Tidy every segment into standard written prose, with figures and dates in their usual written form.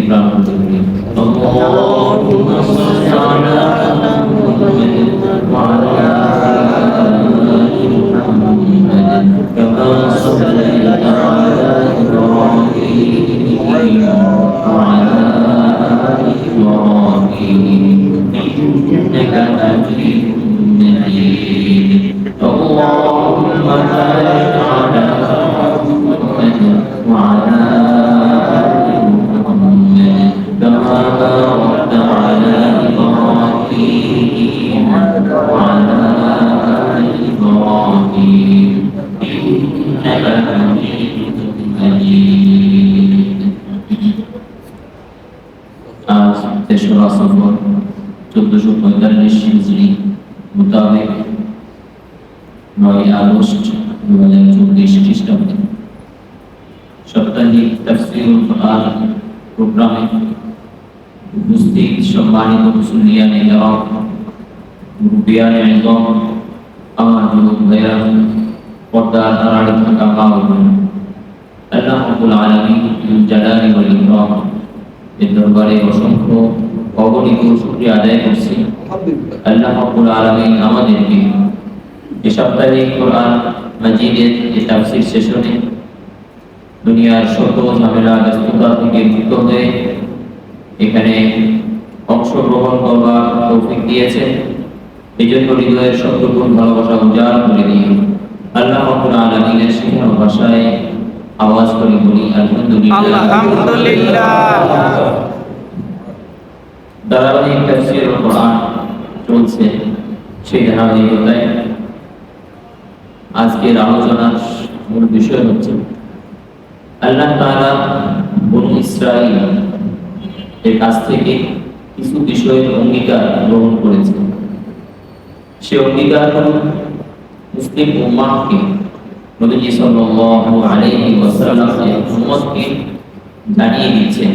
প্রার্থনা করি আল্লাহুম্মা সাল্লি আলা মুহাম্মাদিন ওয়া আলা আলি মুহাম্মাদ কামা সাল্লাইতা আলা ইব্রাহিম ওয়া আলা আলি ইব্রাহিম ইন্নাকা হামিদুম মাজিদ আল্লাহুম্মা বারিক আলা মুহাম্মাদ ওয়া আলা كما باركت على إبراهيم وعلى آل إبراهيم إنك حميد مجيد আজ ৩রা সফর ১৪৪৫ হিজরি মোতাবেক ৯ আগস্ট ২০২৪ খ্রিস্টাব্দ সাপ্তাহিক তাফসীরুল কোরআন প্রোগ্রামে উপস্থিত সম্মানিত মুসল্লিয়ান ইকরাম মুরব্বিয়ান ইলম আমার যুবক ভাইরা পর্দার আড়ালে থাকা মা ও বোন আল্লাহ রাব্বুল আলামিন যুল জালালি ওয়াল ইকরাম এর দরবারে অসংখ্য অগণিত শুকরিয়া আদায় করছি আল্লাহ রাব্বুল আলামিন আমাদেরকে এই সাপ্তাহিক কোরআন মাজিদের এই তাফসীর সেশনে দুনিয়ার শত ঝামেলা ব্যস্ততা থেকে মুক্ত হয়ে এখানে অংশগ্রহণ করবার তৌফিক দিয়েছে। এই জন্য হৃদয়ের সবটুকুন ভালোবাসা উজাড় করে দিয়ে আল্লাহ রাব্বুল আলামিনের শেখানো ভাষায় আওয়াজ করে বলি আলহামদুলিল্লাহ। ধারাবাহিক তাফসীরুল কোরআন চলছে, সেই ধারাবাহিকতায় আজকের আলোচনার মূল বিষয় হচ্ছে আল্লাহ তাআলা বনু ইসরাঈল এর কাছ থেকে কিছু বিষয়ের অঙ্গীকার গ্রহণ করেছেন। সে অঙ্গীকার মুসলিম উম্মাহকে নবী সাল্লাল্লাহু আলাইহি ওয়াসাল্লামের উম্মতকে জানিয়ে দিচ্ছেন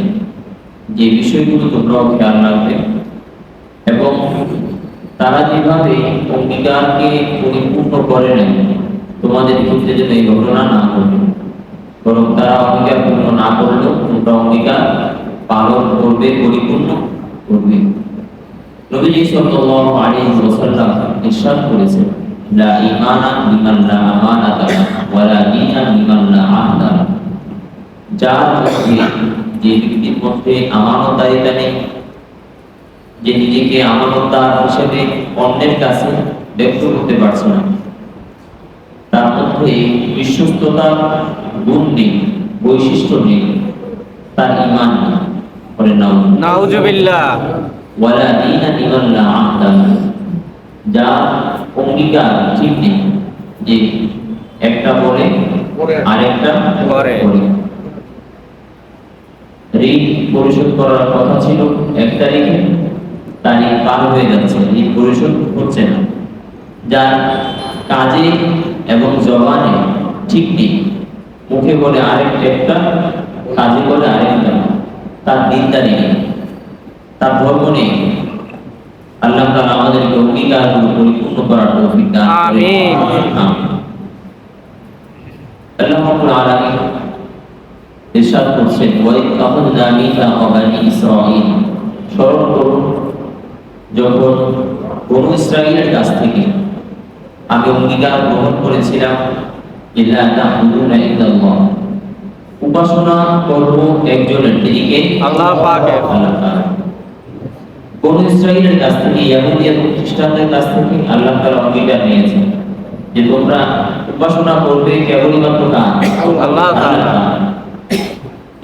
যে বিষয়গুলো তোমরাও খেয়াল রাখবে এবং তারা যেভাবে অঙ্গীকারকে পরিপূর্ণ করে নেয় তোমাদের ক্ষেত্রে যেন এই ঘটনা না ঘটে, বরং তারা অঙ্গীকার পূর্ণ না করলেও তোমরা অঙ্গীকার পালন করবে, পরিপূর্ণ করবে। নবীজি সাল্লাল্লাহু আলাইহি ওয়াসাল্লাম ইরশাদ করেছেন লা ঈমানা লিমান লা আমানাতা ওয়া লা দীনা লিমান লা আহদা। যার মধ্যে যে ব্যক্তির মধ্যে আমানতদারিতা নেই, যে নিজেকে আমানতদার হিসেবে অন্যের কাছে ব্যক্ত করতে পারছে না, তার মধ্যে বিশ্বস্ততার গুণ নেই, বৈশিষ্ট্য নেই, তার ঈমান নেই। বলে নাউজুবিল্লাহ। ওয়ালা দীনা লিমান লা আহদা, যা অঙ্গীকার ঠিক নেই, যে একটা বলে আরেকটা করে। ঋণ পরিশোধ করার কথা ছিল ১ তারিখে, তারিখ পার হয়ে যাচ্ছে, ঋণ পরিশোধ হচ্ছে না। যার কাজে এবং জবানে ঠিক নেই, মুখে বলে আরেকটা, কাজে বলে আরেকটা, তার দিনদারি নেই, তার ধর্ম নেই। আল্লাহ তাআলা আমাদেরকে অঙ্গীকারগুলো পরিপূর্ণ করার তৌফিক দান করুন। আমিন। আল্লাহ রাব্বুল আলামিন ইরশাদ করছেন ওয়া ইত্তাখাযনা মিসাকা বানি ইসরাঈল, স্মরণ করুন যখন বনু ইসরাঈলের কাছ থেকে আমি অঙ্গীকার গ্রহণ করেছিলাম ইল্লা তা'বুদুনা ইল্লাল্লাহ, উপাসনা করব একজনের, তিনি কে? আল্লাহ পাক। বনু ইসরাঈলের কাছ থেকে, ইহুদি এবং খ্রিস্টানদের কাছ থেকে আল্লাহ তাআলা অঙ্গীকার নিয়েছেন যে তোমরা উপাসনা করবে কেবলই মাত্র আল্লাহ তাআলা।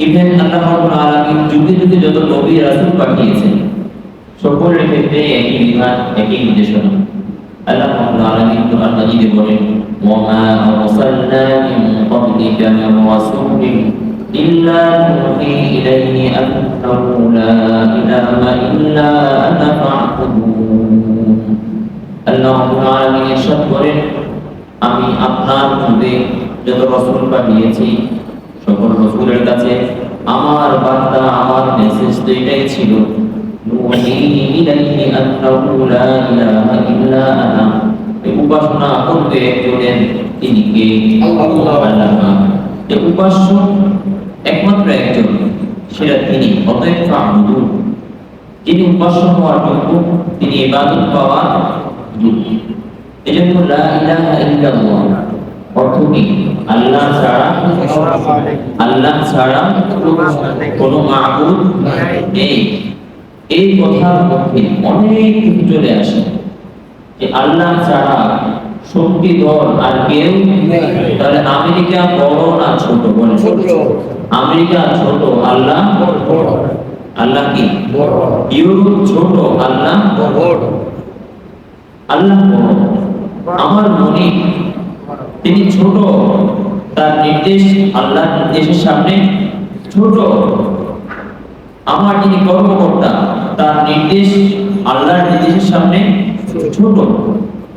ইভেন আল্লাহ রাব্বুল আলামিন যুগে যুগে যত নবী রাসূল পাঠিয়েছেন সকলের ক্ষেত্রে একই বিধান, একই নির্দেশনা। আল্লাহ রাব্বুল আলামিন কোরআন মাজিদে বলেন ওয়া মা আরসালনা মিন ক্বাবলিকা মির রাসূলিন ইল্লা নুহি ইলাইহি আন্নাহু লা ইলাহা ইল্লা আনা ফা'বুদুন। আল্লাহ রাব্বুল আলামিন ইরশাদ করেন আমি আপনার পূর্বে যত রাসূল পাঠিয়েছি সকল রাসূলের কাছে আমার বার্তা, আমার মেসেজ তো এটাই ছিল নুহি ইলাইহি আন্নাহু লা ইলাহা ইল্লা আনা, উপাসনা করবে একজনের, তিনি কে? আল্লাহ। উপাস্য একমাত্র একজন, সেটা তিনি। অতএব ফা'বুদু, যিনি উপাস্য হওয়ার যোগ্য, তিনি ইবাদত পাওয়ার যোগ্য। এজন্য লা ইলাহা ইল্লাল্লাহ অর্থ কি? আল্লাহ ছাড়া কোনো মাবুদ নেই। এই কথার মধ্যে অনেক কিছু চলে আসে যে আল্লাহ ছাড়া শক্তিধর আর কেউ নেই। তাহলে আমেরিকা বড় না ছোট? বলে ছোট। আমেরিকা ছোট, আল্লাহ বড়। আল্লাহ কি বড়? ইউরোপ ছোট, আল্লাহ বড়। আল্লাহ বড়। আমার মনে তিনি ছোট, তার নির্দেশ আল্লাহর নির্দেশের সামনে ছোট। আমার যিনি কর্মকর্তা, তার নির্দেশ আল্লাহর নির্দেশের সামনে ছোট।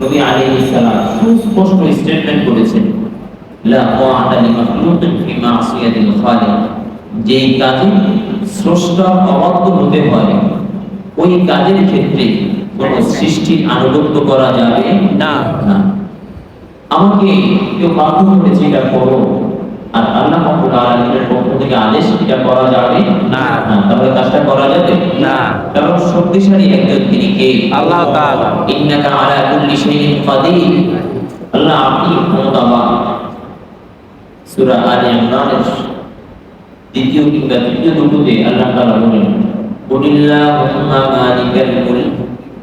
নবী আলাইহিস সালাম সুস্পষ্ট স্টেটমেন্ট করেছেন, লা তাআতা লিমাখলুকিন ফি মাসিয়াতিল খালিক, যেই কাজে স্রষ্টার অবাধ্য হতে হয় ওই কাজের ক্ষেত্রে কোন সৃষ্টির আনুগত্য করা যাবে না। আমাকে কেউ বাধ্য করেছে এটা করো, আর আল্লাহ রাব্বুল আলামিনের পক্ষ থেকে আদেশ এটা করা যাবে না, তাহলে কাজটা করা যাবে না। কারণ শক্তিশালী একজন তিনি কে? আল্লাহ তাআলা। ইন্নাকা আলা কুল্লি শাইইন কাদির, আল্লাহ আপনি ক্ষমতাবান। সূরা আলে ইমরানের দ্বিতীয় কিংবা তৃতীয় রুকুতে আল্লাহ তাআলা বলেন, কুলিল্লাহুম্মা মালিকাল মুলক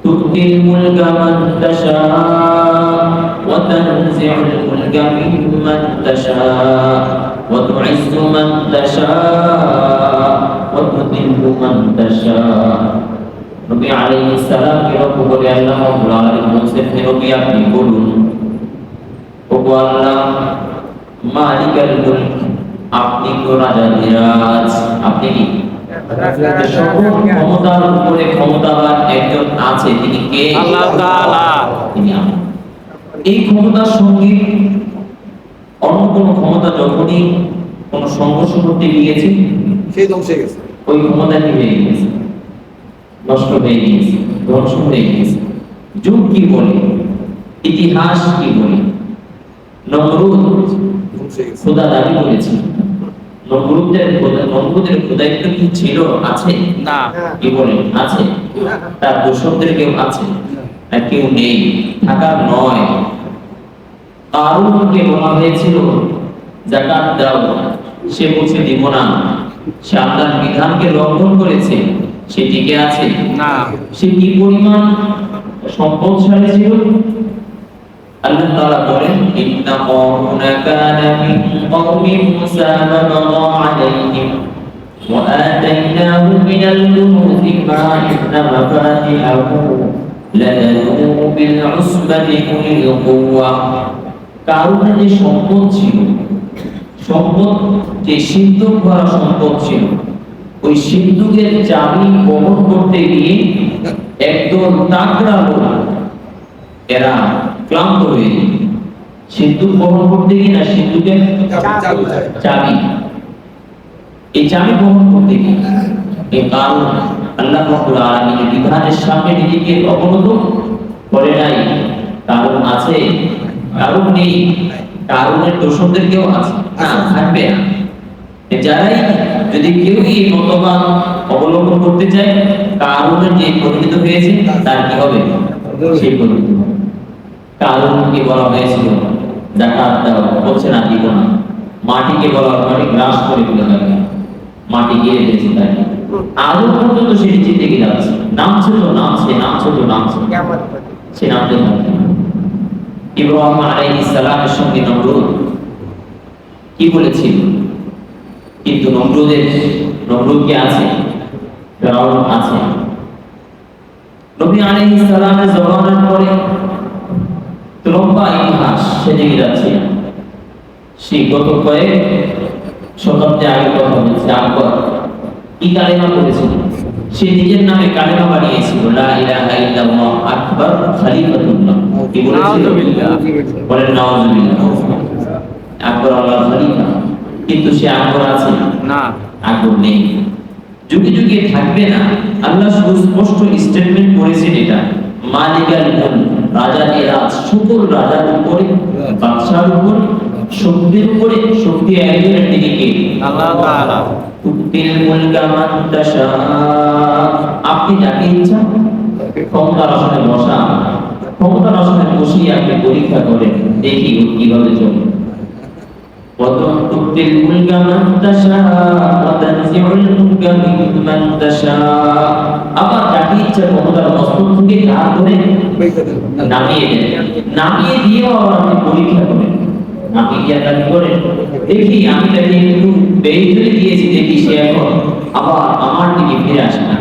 তু'তিল মুলকা মান তাশা ওয়া তানজি'ুল মুলকা মিম্মান তাশা ওয়া তু'ইজ্জু মান তাশা ওয়া তুযিল্লু মান তাশা। নবী আলাইহিস সালাম কে রব্বু বলে আল্লাহ রাব্বুল আলামিন বলেছেন, হে নবী আপনি বলুন, ওগো আল্লাহ মালিকাল মুলক, আপনি তো রাজাধিরাজ, আপনি কি সকল ক্ষমতার উপরে ক্ষমতাবান একজন আছে, তিনি কে? আল্লাহ তাআলা। তিনি আল্লাহ। এই ক্ষমতার সঙ্গে অন্য কোন ক্ষমতা যখনই কোন সংঘর্ষ করতে গিয়েছে, সেই ধ্বংস হয়ে গেছে, ওই ক্ষমতা কি হয়ে গেছে? নষ্ট হয়ে গেছে, ধ্বংস হয়ে গেছে। যুগ কি বলে, ইতিহাস কি বলে? নমরুদ খোদা দাবি করেছে। নমরুদের খোদায়িত্ব কি ছিল? আছে না? কি বলেন? আছে। তার দোসরদের কেউ আছে না? কেউ নেই, থাকার নয়। কারুনকে বলা হয়েছিল যাকাত দাও, সে বলছে দিব না। সে আল্লাহর বিধানকে লঙ্ঘন করেছে, সে টিকে আছে না। সে কি পরিমাণ সম্পদশালী ছিল? আল্লাহ তাআলা বলেন, ইন্না কারুনা কানা মিন কওমি মূসা ফাবাগা আলাইহিম ওয়া আতাইনাহু মিনাল কুনুজি মা ইন্না মাফাতিহাহু লাতানূ বিল উসবাতি উলিল কুওয়া। কারুনের যে সম্পদ ছিল, সম্পদ যে সিন্ধুক ভরা সম্পদ ছিল, ওই সিন্ধুকের চাবি বহন করতে গিয়ে একদল তাগড়া লোক এরা ক্লান্ত হয়ে সিন্ধুক বহন করতে গিয়ে না, সিন্ধুকের চাবি, এই চাবি বহন করতে গিয়ে এই কারণ আল্লাহ রাব্বুল আলামিনের বিধানের সামনে নিজেকে অবনত করে নাই। কারণ আছে, কারণ নেই, কারণের দোষদের কেউ আছে না, থাকবে না। যারাই যদি কেউ এই মতবাদ অবলম্বন করতে চায়, কারণের যে পরিণত হয়েছে তার কি হবে? সেই পরিণত হবে। কারণকে বলা হয়েছিল যাকাত দাও, বলছে না দিব না। মাটিকে বলা হয় গ্রাস করে দিতে হবে, মাটি গিয়ে দিয়েছে তাকে, আজও পর্যন্ত সে নিচে থেকে যাচ্ছে, নামছে তো নামছে, নামছে তো নামছে, সে নামতে থাকে। ইব্রাহিম আলাইহিস সালামের সঙ্গে নমরুদ কি বলেছিল? কিন্তু নমরুদ কি আছে? ফেরাউন আছে। নবী আলাইহিস সালামের জমানার পরে লম্বা ইতিহাস সেদিকে যাচ্ছে। সেই গত কয়েক শতাব্দী আগে কথা বলছে, আকবর কি কালেমা করেছিল? সে নিজের নামে কালেমা বানিয়েছিল, লা ইলাহা ইল্লাল্লাহ আকবর খলিফাতুল্লাহ। কি বলেছিল? বলেন নাউজুবিল্লাহ। আকবর আল্লাহর খলিফা, কিন্তু সে আকবর আছে না, আকবর নেই, যুগে যুগে থাকবে না। আল্লাহ সুস্পষ্ট স্টেটমেন্ট করেছেন এটা, মালিকাল মুলক, রাজাধিরাজ, সকল রাজার উপরে, বাদশার উপরে, শক্তির উপরে শক্তি একজনের, তিনি কে? আল্লাহ তাআলা। তুতিল মুলকা মান তাশা, আপনি যাকে ইচ্ছা ক্ষমতার আসনে বসা, ক্ষমতার আসনে বসিয়ে আপনি পরীক্ষা করেন, দেখি ও কিভাবে চলে। وتؤتي الملك من تشاء وتنزع الملك ممن تشاء, আবার যাকে ইচ্ছা ক্ষমতার মস্তক থেকে ঘাড় ধরে নামিয়ে দেন, নামিয়ে দিয়েও আবার আপনি পরীক্ষা করেন, নামিয়ে দিয়ে আপনি করেন দেখি আমি তাকে একটু বেইজ্জতি দিয়েছি, দেখি সে এখন আবার আমার দিকে ফিরে আসে না,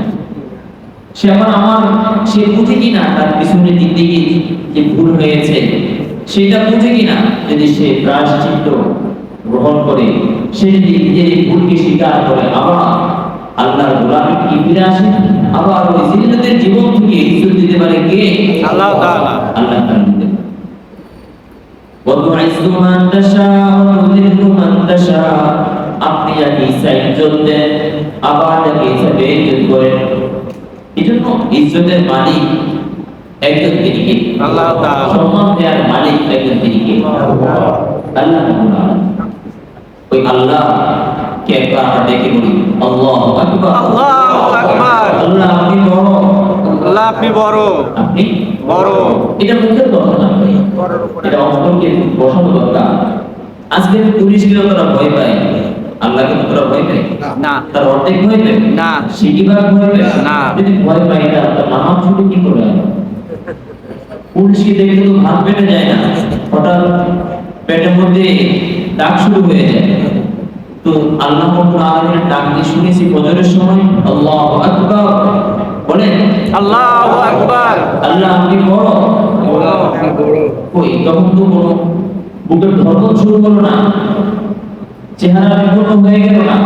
সে আবার সে বুঝে কিনা তার পিছনে দিক থেকে যে ভুল হয়েছে সেটা বুঝে কিনা, যদি সে প্রায়শ্চিত্ত গ্রহণ করে, সে যদি নিজের ভুলকে স্বীকার করে আবার আল্লাহর গোলামী কি ফিরে আসে, আবার ওই জিন্নাতের জীবন থেকে ইজ্জত দিতে পারে কে? আল্লাহ তাআলা। আল্লাহ তাআলা দিতে পারে। ওয়াতুইজ্জু মান তাশা ওয়া তুযিল্লু মান তাশা, আপনি যাকে ইচ্ছা ইজ্জত দেন, আবার যাকে ইচ্ছা বেইজ্জত করেন। এজন্য ইজ্জতের মালিক একজন, তিনি কে? আল্লাহ তাআলা। সম্মান দেওয়ার মালিক একজন, তিনি কে? আল্লাহ তাআলা। ওই আল্লাহ কে একবার আমরা দেখে বলি আল্লাহু আকবার, আল্লাহু আকবার। আল্লাহ আপনি বড়, আল্লাহ আপনি বড়, আপনি বড়। এটা মুখের কথা না, এটা অন্তরকে বসানো দরকার। আজকে পুলিশকে তোরা ভয় পায়, আল্লাহকে তোরা ভয় পায় না, তার অর্ধেক ভয় পায় না, সিটিবার ভয় পায় না। যদি ভয় পাই না তার নামাজ ছুটি কি করে? পুলিশকে দেখে তো ভাত পেটে যায় না, হঠাৎ পেটের মধ্যে ডাক শুরু হয়ে যায়। তো আল্লাহ রাব্বুল আলামিনের ডাক দিয়ে শুনেছি ফজরের সময় আল্লাহু আকবার, বলেন আল্লাহু আকবার। আল্লাহ আপনি বড়, আল্লাহ আপনি বড়। কই তখন তো কোনো বুকের ধড়কন শুরু হলো না, চেহারা বিপন্ন হয়ে গেল না,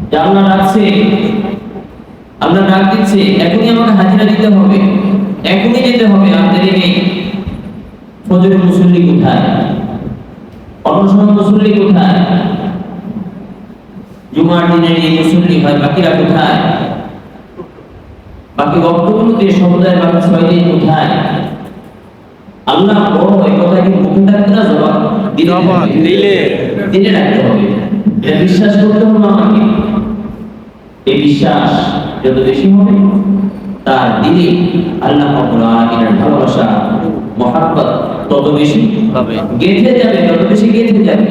যে আল্লাহ ডাকছে, আল্লাহ ডাক দিচ্ছে, এখনই আমাকে হাজিরা দিতে হবে, এখনই যেতে হবে, আর দেরি নেই। ফজরের মুসল্লি কোথায়? অন্য সময় মুসল্লি কোথায়? জুমার দিনে এই মুসল্লি হয়, বাকিরা কোথায়? বাকি বক্তব্যগুলোতে সമുদায়ের বাকি 6 দিন কোথায়? আল্লাহ বড়, এই কথা কি মুখে থাকতে না, জবাব দিলে রাখতে হবে। এটা বিশ্বাস করতে হবে আমাকে। এই বিশ্বাস যত বেশি হবে, তার দিলে আল্লাহ রাব্বুল আলামিনের ভালোবাসা, মহব্বত তত বেশি হবে, গেঁথে যাবে, তত বেশি গেঁথে যাবে।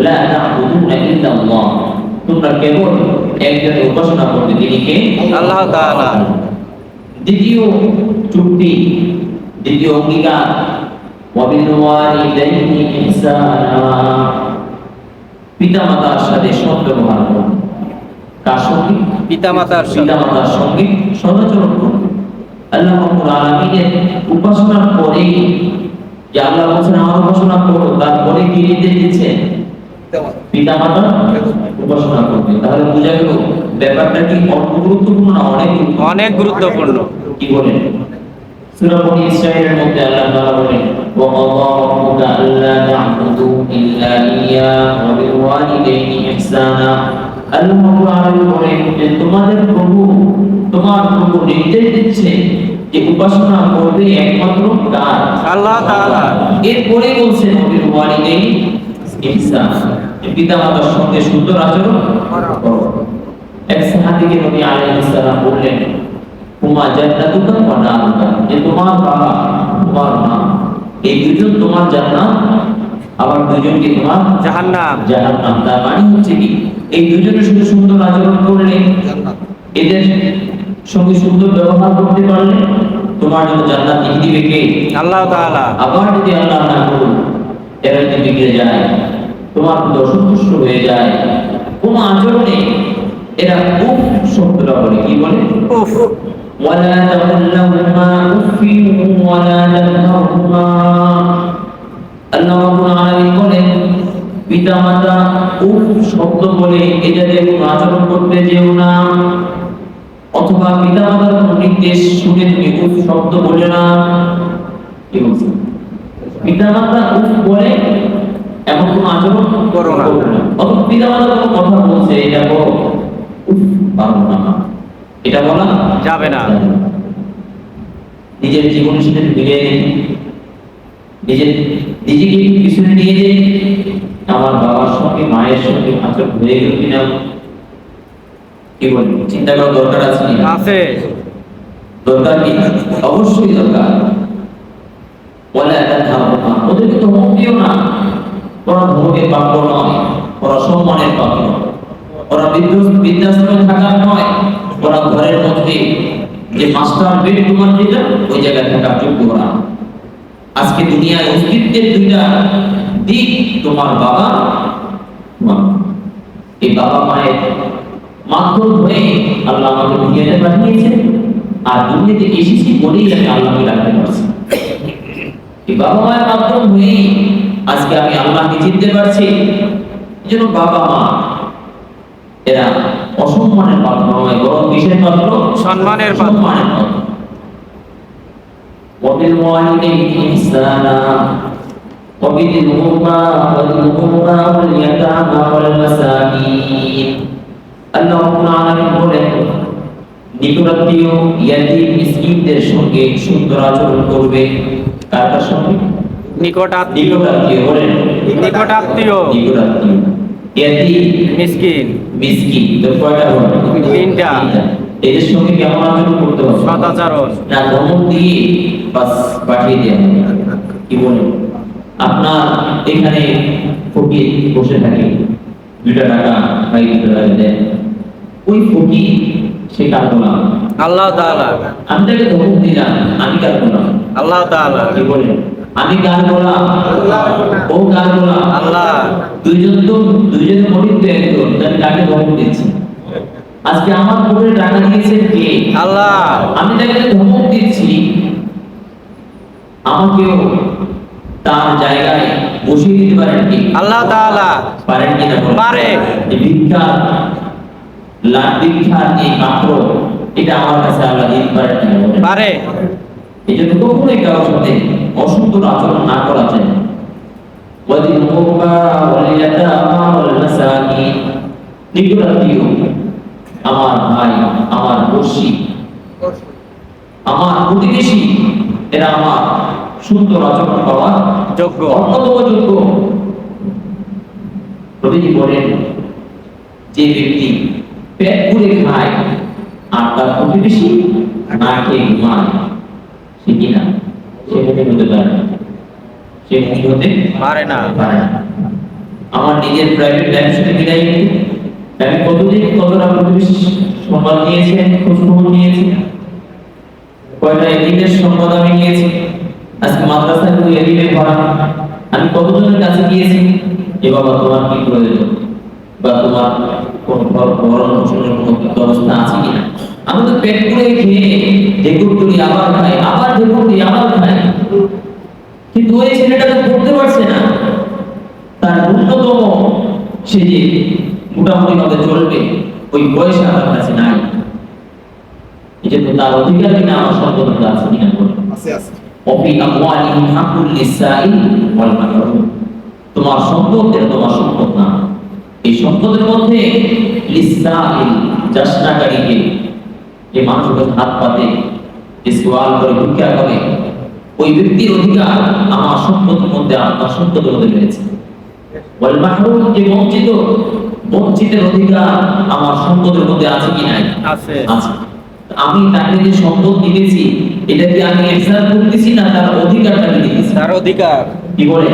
লা তা'বুদুনা ইল্লাল্লাহ, তোমরা কেবল একজনের উপাসনা করবে, তিনি কে? আল্লাহ তাআলা। দ্বিতীয় চুক্তি, দ্বিতীয় অঙ্গীকার, ওয়া বিল ওয়ালিদাইনি ইহসানা, পিতামাতার সাথে সৎ ব্যবহার করো। কার সঙ্গে? পিতামাতার সঙ্গে সদাচরণ করো। আল্লাহ রাব্বুল আলামিনের উপাসনার পরে, যে আল্লাহ বলেছেন আমার উপাসনা করো, তারপরে কি নির্দেশ দিচ্ছেন? পিতামাতার উপাসনা করবে। তাহলে বোঝা গেল ব্যাপারটা কি অল্প গুরুত্বপূর্ণ না অনেক গুরুত্বপূর্ণ। কি বলেন? সূরা বনী ইসরাঈলের মধ্যে আল্লাহ তাআলা বলেন ওয়া ক্বাদা রাব্বুকা আল্লা তা'বুদু ইল্লা ইয়্যাহু ওয়া বিল ওয়ালিদাইনি ইহসানা। আল্লাহ রাব্বুল আলামিন বলেন যে তোমার প্রভু নির্দেশ দিচ্ছে যে উপাসনা করবে একমাত্র কার? আল্লাহ তাআলা। এরপরে বলছেন ওয়া বিল ওয়ালিদাইনি ইহসানা, পিতামাতার সঙ্গে সুন্দর আচরণ করো। এক সাহাবীকে নবী আলাইহিস সালাম বললেন হুমা জান্নাতুকা ওয়া নারুকা, যে তোমার বাবা, তোমার মা, এই দুজন তোমার জান্নাত, আবার দুজনকে তোমার জাহান্নাম। তার মানে হচ্ছে কি, এই দুজনের সাথে সুন্দর আচরণ করলে, এদের সঙ্গে সুন্দর ব্যবহার করতে পারলে তোমার জন্য জান্নাত লিখে দিবে কে? আল্লাহ তাআলা। আবার যদি আল্লাহ না করুন, এরা যদি বিগড়ে যায়, তোমার অসন্তুষ্ট হয়ে যায়, কোন আচরণে এরা উফ শব্দটা বলে, কি বলে? উফ। ওয়ালা তাকুল্লাহুমা উফিন ওয়ালা তানহারহুমা, আল্লাহ রাব্বুল আলামিন বলেন পিতামাতা উফ শব্দ বলে এদের কোনো আচরণ করতে যেও না, অথবা পিতামাতার কোনো নির্দেশ শুনে তুমি উফ শব্দ বলে না। কি বলছে? পিতামাতা উফ বলে এমন কোনো আচরণ করো না, অথবা পিতামাতা কোনো কথা বলছে এটা করো, উফ পারবো না, এটা বলা যাবে না। নিজের জীবনের সাথে মিলিয়ে নিজেকে পিছনে নিয়ে যে আমার বাবার সঙ্গে মায়ের সঙ্গে আচরণ হয়ে গেল কিনা, কি বলেন? চিন্তা করার দরকার আছে কি? আছে। দরকার কি? অবশ্যই দরকার। বলে ওদেরকে তো ধমক দিও না। ওরা ধমকের পাত্র নয়, ওরা সম্মানের পাত্র। ওরা বৃদ্ধাশ্রমে থাকার নয়, ওরা ঘরের মধ্যে যে মাস্টার বেডরুম যেটা ওই জায়গায় থাকার যোগ্য ওরা। আজকে দুনিয়ায় অস্তিত্বের দুইটা দিক, তোমার বাবা মা। এই বাবা মায়ের মাধ্যম হয়ে আল্লাহ আমাকে দুনিয়াতে পাঠিয়েছেন, আর দুনিয়াতে এসেছি বলেই আমি আল্লাহকে ডাকতে পারছি। এই বাবা মায়ের মাধ্যম হয়ে আজকে আমি আল্লাহকে চিনতে পারছি। এই জন্য বাবা মা এরা অসম্মানের পাত্র নয়, বরং কিসের পাত্র? সম্মানের পাত্র। সম্মানের পাত্র। وبالوالدين إحسانا وبذي القربى واليتامى والمساكين আল্লাহ রাব্বুল আলামিন বলেন, নিকটাত্মীয় ইয়াতীম মিসকিনদের সঙ্গে সুন্দর আচরণ করবে। কার সঙ্গে? নিকটাত্মীয়। বলেন, নিকটাত্মীয়, ইয়াতীম, মিসকিন। মিসকিন তো কয়টা হলো? তিনটা। এদের সঙ্গে কেমন আচরণ করতে হবে? সদাচরণ। না ধমক দিয়ে বাস পাঠিয়ে দেওয়া কি বলেন? আপনার এখানে ফকির বসে থাকে, 2 টাকা ভাই 2 টাকা দেন, ওই ফকির সে কার গোলাম? আল্লাহ তাআলা। আমি তাকে ধমক দিলাম, আমি কার গোলাম? আল্লাহ তাআলা। কি বলেন? আমি কার গোলাম? ও কার গোলাম? আল্লাহ। দুইজনের মধ্যে তো একজন, তাহলে কাকে ধমক দিচ্ছি? আজকে আমার পুকুরে টাকা দিয়েছেন কে? আল্লাহ। আমি তাকে ধমক দিচ্ছি, আমাকেও তার জায়গায় বসিয়ে দিতে পারেন কি? আল্লাহ তাআলা। পারেন কি না? পারে। এই ভিক্ষার এই পাত্র, এটা আমার কাছে আল্লাহ দিতে পারেন কি? পারে। এই জন্য কখনোই কারোর সাথে অসুন্দর আচরণ না করা যায়। ওয়াদিল কুরবা ওয়াল ইয়াতামা ওয়াল মাসাকিন, নিকটাত্মীয়, আমার ভাই, আমার পড়শি, আমার প্রতিবেশী, এরা আমার সুন্দর আচরণ পাওয়ার যোগ্য, অন্যতম যোগ্য। নবীজি বলেন, যে ব্যক্তি পেট পুরে খায় আর তার প্রতিবেশী না খেয়ে ঘুমায়, সে কিনা সে মুমিন হতে পারে না। সে মুমিন হতে পারে না। আমার নিজের প্রাইভেট লাইফ শুধু বিদায় নিতে আমি কতদিন কতটা প্রতিবেশী সংবাদ নিয়েছি, খোঁজখবর নিয়েছি, কয়টা এদিনের সংবাদ আমি নিয়েছি। আজকে মাদ্রাসায় কোনো এদিনের পড়া, আমি কতজনের কাছে গিয়েছি, এ বাবা তোমার কি প্রয়োজন, বা তোমার কোন ভরণ পোষণের কোনো ব্যবস্থা আছে কিনা। আমি তো পেট পুড়ে খেয়ে ঢেকুর তুলি আবার খাই, আবার ঢেকুর তুলি আবার খাই, কিন্তু ওই ছেলেটা তো করতে পারছে না। তার ন্যূনতম সে যে মোটামুটি ভাবে চলবে ওই বয়স আমার কাছে নাই। এই জন্য তার অধিকার কিনা আমার সম্পদ আছে কিনা? আছে আছে। অফি আমওয়ালিহিম হাক্কুল লিসাইল ওয়াল মাহরুম, তোমার সম্পদ এটা তোমার সম্পদ না। এই সম্পদের মধ্যে লিসাইল, যাচনাকারীকে, যে মানুষের হাত পাতে, যে সওয়াল করে, ভিক্ষা করে, ওই ব্যক্তির অধিকার আমার সম্পদের মধ্যে, আপনার সম্পদের মধ্যে রয়েছে। ওয়াল মাহরুম, যে বঞ্চিত, বঞ্চিতের অধিকার আমার সম্পদের মধ্যে আছে কি নাই? আছে। আছে। আমি তাকে যে সম্পদ দিয়েছি, এটা কি আমি এক্সার করতেছি না তার অধিকারটাকে দিয়েছি? তার অধিকার। কি বলে?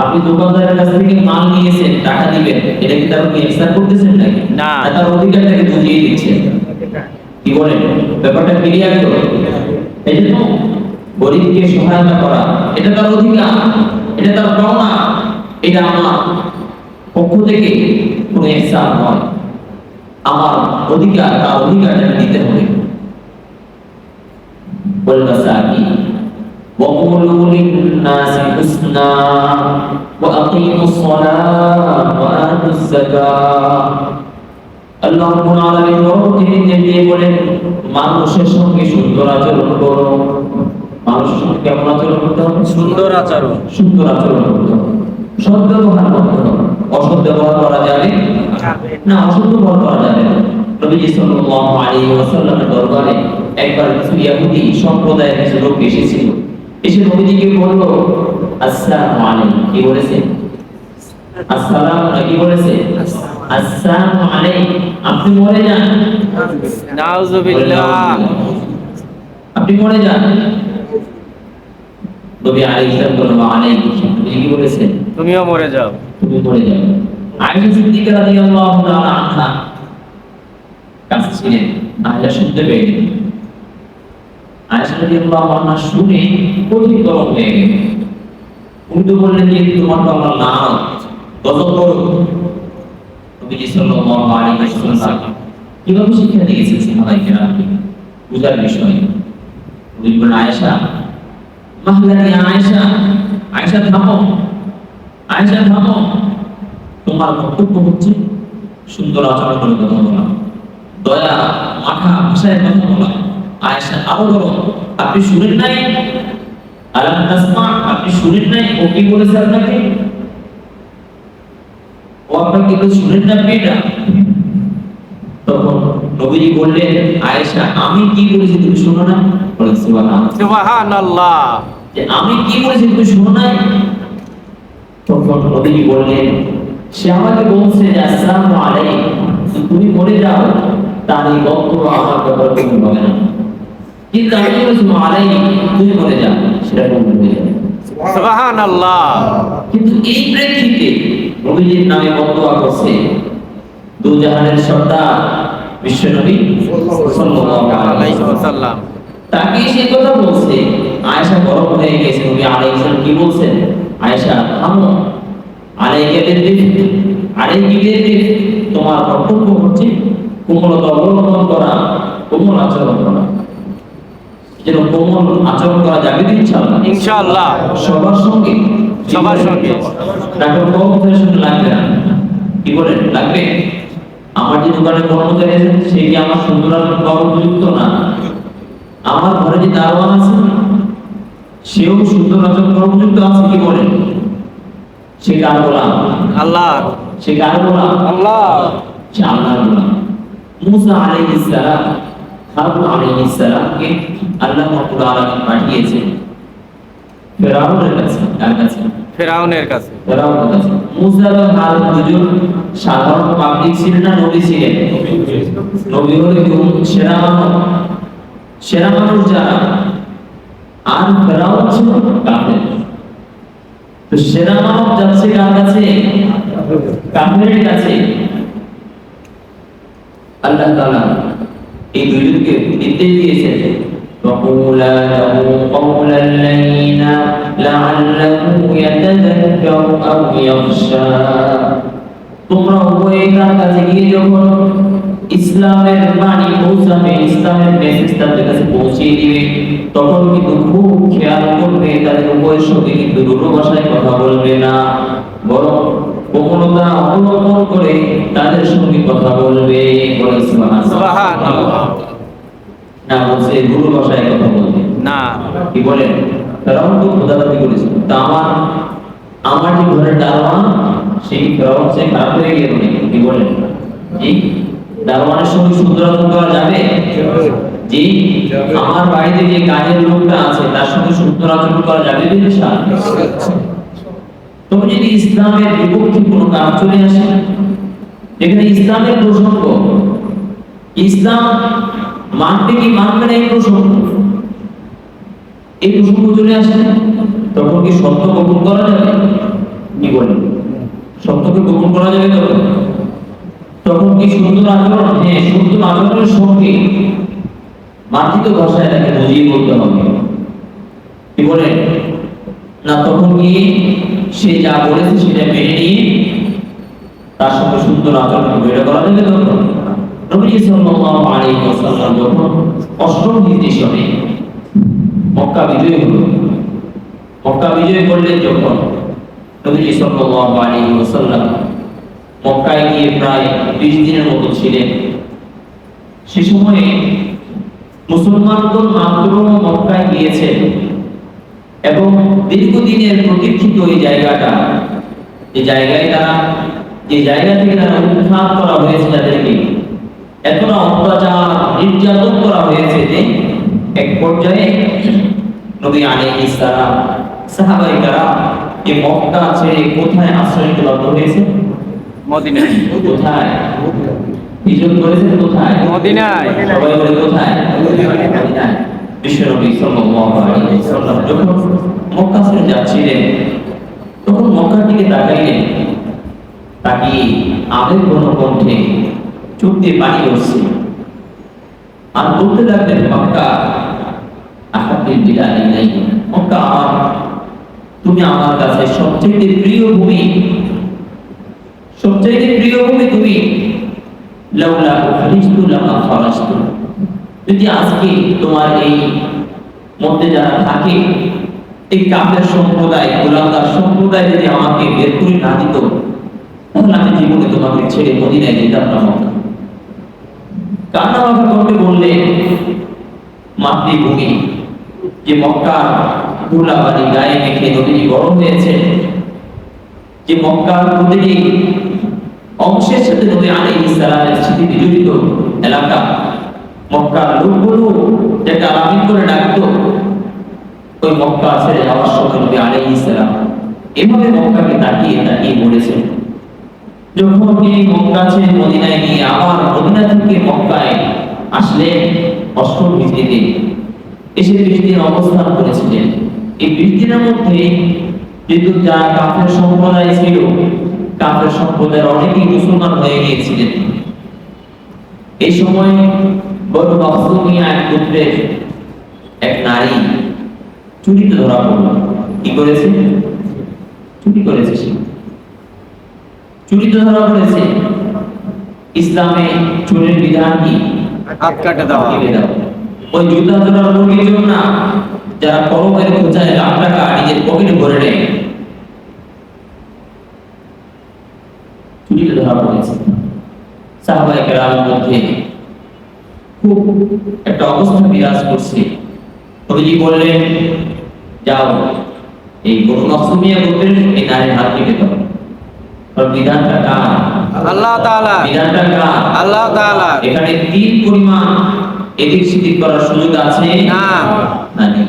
আপনি দোকানদারের কাছ থেকে মাল নিয়েছেন, টাকা দিবেন, এটা কি তার কি এক্সার করতেছেন নাকি? না। তার অধিকারটাকে বুঝিয়ে দিচ্ছেন। কি বলেন? ব্যাপারটা ক্লিয়ার তো? এই জন্য গরিবকে সহায়তা করা এটা তার অধিকার, এটা তার পাওনা, এটা আমার পক্ষ থেকে কোনো এহসান নয়। আমার অধিকার, তার অধিকারটাকে দিতে হবে। والمساكين وقولوا للناس حسنا وأقيموا الصلاة وآتوا الزكاة। আল্লাহ রাব্বুল আলামিন তিনি নির্দেশ বলেন, মানুষের সঙ্গে সুন্দর আচরণ করো। মানুষের সঙ্গে কেমন আচরণ করতে হবে? সুন্দর আচরণ। সুন্দর আচরণ করতে হবে, সৎ ব্যবহার করতে হবে। অসৎ ব্যবহার করা যাবে না, অসৎ ব্যবহার করা যাবে না। নবীজি সাল্লাল্লাহু আলাইহি ওয়াসাল্লামের দরবারে একবার কিছু ইহুদি সম্প্রদায়ের কিছু লোক এসেছিল। এসে নবীজিকে বলল, আসসালামু আলাইকুম। কি বলেছে? আসসালামু নাকি বলেছে আসসালামু আলাইকুম, আপনি মরে যান, নাউজুবিল্লাহ। আপনি মরে যান। নবী আলাইহিস সালাম বললেন আলাইকুম, আপনি কি বলেছেন তুমিও মরে যাও। তুমি মরে যাও। আয়েশা সিদ্দিকা রাদিয়াল্লাহু তাআলা আনহা কাছে ছিলেন, আয়েশা শুনতে পেলেন। আয়েশা রাদিয়াল্লাহু আনহা শুনে কঠিন গরম হয়ে গেল। উনি তো বললেন যে তোমার তো আমার লানত, গজব করো। নবীজি সাল্লাল্লাহু আলাইহি ওয়াসাল্লাম কিভাবে শিক্ষা দিয়েছেন সাহাবায়ে কেরামকে বুঝার বিষয়। নবী বলেন আয়েশা, মাহলাকি আয়েশা, আয়েশা থামো, আয়েশা থামো, তোমার কর্তব্য হচ্ছে সুন্দর আচরণ করে কথা বলা, দয়া মাখা ভাষায় কথা বলা। আয়েশা আরো বলো, আপনি শুনেন নাই আলাম তাসমা, আপনি শুনেন নাই ও কি বলেছে আপনাকে, ও আপনাকে কি শুনেন না আপনি এটা। তখন নবীজি বললেন আয়েশা, আমি কি বলেছি তুমি শোনো না? বলেন সুবহানাল্লাহ, সুবহানাল্লাহ। যে আমি কি বলেছি তুমি শোনো নাই? তখন নবীজি বললেন, সে আমাকে বলছে যে আসসালামু আলাইকুম, তুমি মরে যাও, তার এই বক্তব্য আমার ব্যাপারে কোনো হবে না, কিন্তু আমি বলেছি আলাইকুম, তুমি মরে যাও, সেটা কোনো হয়ে যাবে। সুবহানাল্লাহ। কিন্তু এই প্রেক্ষিতে নবীজির নামে বক্তব্য করছে দু জাহানের সর্দার বিশ্বনবী সাল্লাল্লাহু আলাইহি ওয়াসাল্লাম। তাকে সে কথা বলছে। আয়েশা গরম হয়ে গেছে। নবী আলাইহিস সালাম কি বলছেন, আয়েশা থামো, আলাইকা বিল, আলাইকি বিল, তোমার কর্তব্য হচ্ছে কোমলতা অবলম্বন করা, কোমল আচরণ করা। যেন কোমল আচরণ করা যাবে তো ইনশাআল্লাহ, ইনশাআল্লাহ সবার সঙ্গে, সবার সঙ্গে। তাকে কর্মচারীর সঙ্গে লাগবে না, কি বলেন লাগবে? আমার যে দোকানে কর্মচারী আছে সে কি আমার সুন্দর আচরণ করা উপযুক্ত না? আমার ঘরে যে দারোয়ান আছে সেও সুন্দর আচরণ করা উপযুক্ত আছে, কি বলেন? সে কার গোলাম? আল্লাহ। সে কার গোলাম? আল্লাহ। সে আল্লাহর গোলাম। মুসা আলাইহিস সালাম, হারুন আলাইহিস সালামকে আল্লাহ রাব্বুল আলামিন পাঠিয়েছেন ফেরাউনের কাছে। কার কাছে? ফেরাউনের কাছে। ফেরাউনের কাছে। মুসা এবং হারুন দুজন সাধারণ পাবলিক ছিলেন না নবী ছিলেন? নবী হলে সেরা মানব, সেরা মানুষ যারা, আর ফেরাউন ছিল কাফের। তো সেরা মানব যাচ্ছে কার কাছে? কাফেরের কাছে। আল্লাহ তাআলা এই দুইজনকে নির্দেশ দিয়েছেন, وَقُولَا لَهُ قَوْلًا لَّيِّنًا لَّعَلَّهُ يَتَذَكَّرُ أَوْ يَخْشَىٰ। তোমরা উভয়ে তার কাছে গিয়ে যখন ইসলামের বাণী পৌঁছাবে, ইসলামের মেসেজ তাদের কাছে পৌঁছে দিবে, তখন কিন্তু খুব খেয়াল করবে তাদের উভয়ের সঙ্গে কিন্তু রূঢ় ভাষায় কথা বলবে না, বরং কোমলতা অবলম্বন করে তাদের সঙ্গে কথা বলবে। বলে সুবহানাল্লাহ। না বলছে রূঢ় ভাষায় কথা বলবে না। কি বলেন? ফেরাউন তো খোদাবাদি করেছে। তা আমার যে ঘরের দারোয়ান সেই ফেরাউন সে খারাপ হয়ে গেল নাকি? কি বলেন? জি, দারোয়ানের সঙ্গে সুন্দর আচরণ করা যাবে? জি, আমার বাড়িতে যে কাজের লোকটা আছে তার সঙ্গে সুন্দর আচরণ করা যাবে ইনশাআল্লাহ। তবে যদি ইসলামের বিপক্ষে কোনো কাজ চলে আসে, এখানে ইসলামের প্রসঙ্গ, ইসলাম মানবে কি মানবে না এই প্রসঙ্গ, এই প্রসঙ্গ চলে আসে, তখন কি সত্য গোপন করা যাবে? কি বলেন? সত্যকে গোপন করা যাবে? তখন কি সুন্দর আচরণ? হ্যাঁ, সুন্দর আচরণের সঙ্গে মার্জিত ভাষায় তাকে বুঝিয়ে বলতে হবে, কি বলেন? না তখন কি সে যা বলেছে সেটা মেনে নিয়ে তার সঙ্গে সুন্দর আচরণ বেড়ে করা যাবে? তখন নবী সাল্লাল্লাহু আলাইহি ওয়াসাল্লাম যখন অষ্টম হিজরি সনে মক্কা বিজয় হলো, মক্কা বিজয় করলেন যখন নবী সাল্লাল্লাহু আলাইহি ওয়াসাল্লাম মক্কায় গিয়ে প্রায় 20 দিনের মতো ছিলেন। সে সময়ে মুসলমানগণ মাত্র মক্কায় গিয়েছেন এবং দীর্ঘদিনের প্রতীক্ষিত এই জায়গাটা, যে জায়গায় তারা, যে জায়গা থেকে তারা উত্থান করা হয়েছে, তাদেরকে এতটা অত্যাচার নির্যাতন করা হয়েছে যে এক পর্যায়ে নবী আলাইহিস সালাম, সাহাবায়ে কেরাম এই মক্কা ছেড়ে কোথায় আশ্রয় নিতে বাধ্য হয়েছে? মদিনায়। কোথায় হিজরত করেছেন? কোথায়? মদিনায়। সবাই বলে কোথায়? মদিনায়। বিশ্বনবী সাল্লাল্লাহু আলাইহি ওয়াসাল্লাম যখন মক্কা ছেড়ে যাচ্ছিলেন তখন মক্কার দিকে তাকাইলেন, তাকিয়ে আবেগঘন কণ্ঠে চোখ দিয়ে পানি পড়ছে আর বলতে লাগলেন, মক্কা আহাব্বিল বিলাদি ইলাইহি, মক্কা তুমি আমার কাছে সবচেয়ে প্রিয় ভূমি, সবচেয়ে প্রিয় ভূমি তুমি। লাউলা উখরিজতু লামা খারাজতু, যদি আজকে তোমার এই মধ্যে যারা থাকে এই কাফের সম্প্রদায়, গোলামদার সম্প্রদায় যদি আমাকে বের করে না দিত তাহলে আমি জীবনে তোমাকে ছেড়ে মদিনায় যেতাম না। মক্কা কান্না মাখা করতে বললেন, মাতৃভূমি যে মক্কার ধুলাবালি গায়ে মেখে নদী বড় হয়েছে, যে মক্কার প্রতিটি অংশের সাথে নবী আলাইহিস সালামের স্মৃতি বিজড়িত এলাকা, মক্কার লোকগুলো যাকে আলামিন করে ডাকতো, ওই মক্কা ছেড়ে যাওয়ার সময় নবী আলাইহিস সালাম এভাবে মক্কাকে তাকিয়ে তাকিয়ে বলেছেন। যখন তিনি মক্কা ছেড়ে মদিনায় গিয়ে আবার মদিনা থেকে মক্কায় আসলেন অষ্টম হিজরিতে, এসে 20 দিন অবস্থান করেছিলেন। এই 20 দিনের মধ্যে যেহেতু যা কাফের সম্প্রদায় ছিল, কাফের সম্প্রদায়ের অনেকেই মুসলমান হয়ে গিয়েছিলেন। এই সময় বনু মাখজুমিয়া এক গোত্রের এক নারী চুরিতে ধরা পড়ল। কি করেছে? চুরি করেছে। সে চুরিতে ধরা পড়েছে। ইসলামে চুরির বিধান কি? হাত কাটে দেওয়া। কেটে দাও। ওই জুতা জোড়ার মুরগির জন্য না, যারা কলমের খোঁজায় লাখ টাকা নিজের পকেটে ভরে নেয়, চুরিতে ধরা পড়েছে। সাহাবায়ে কেরামের মধ্যে খুব একটা অবস্থা বিরাজ করছে। নবীজি বললেন, যাও এই বনু মাখজুমিয়া গোত্রের এই নারীর হাত কেটে দাও। আর বিধানটা কার? আল্লাহ তাআলা। বিধানটা কার? আল্লাহ তাআলা। এখানে 3 পরিমাণ এদিক সেদিক করার সুযোগ আছে না। না নেই।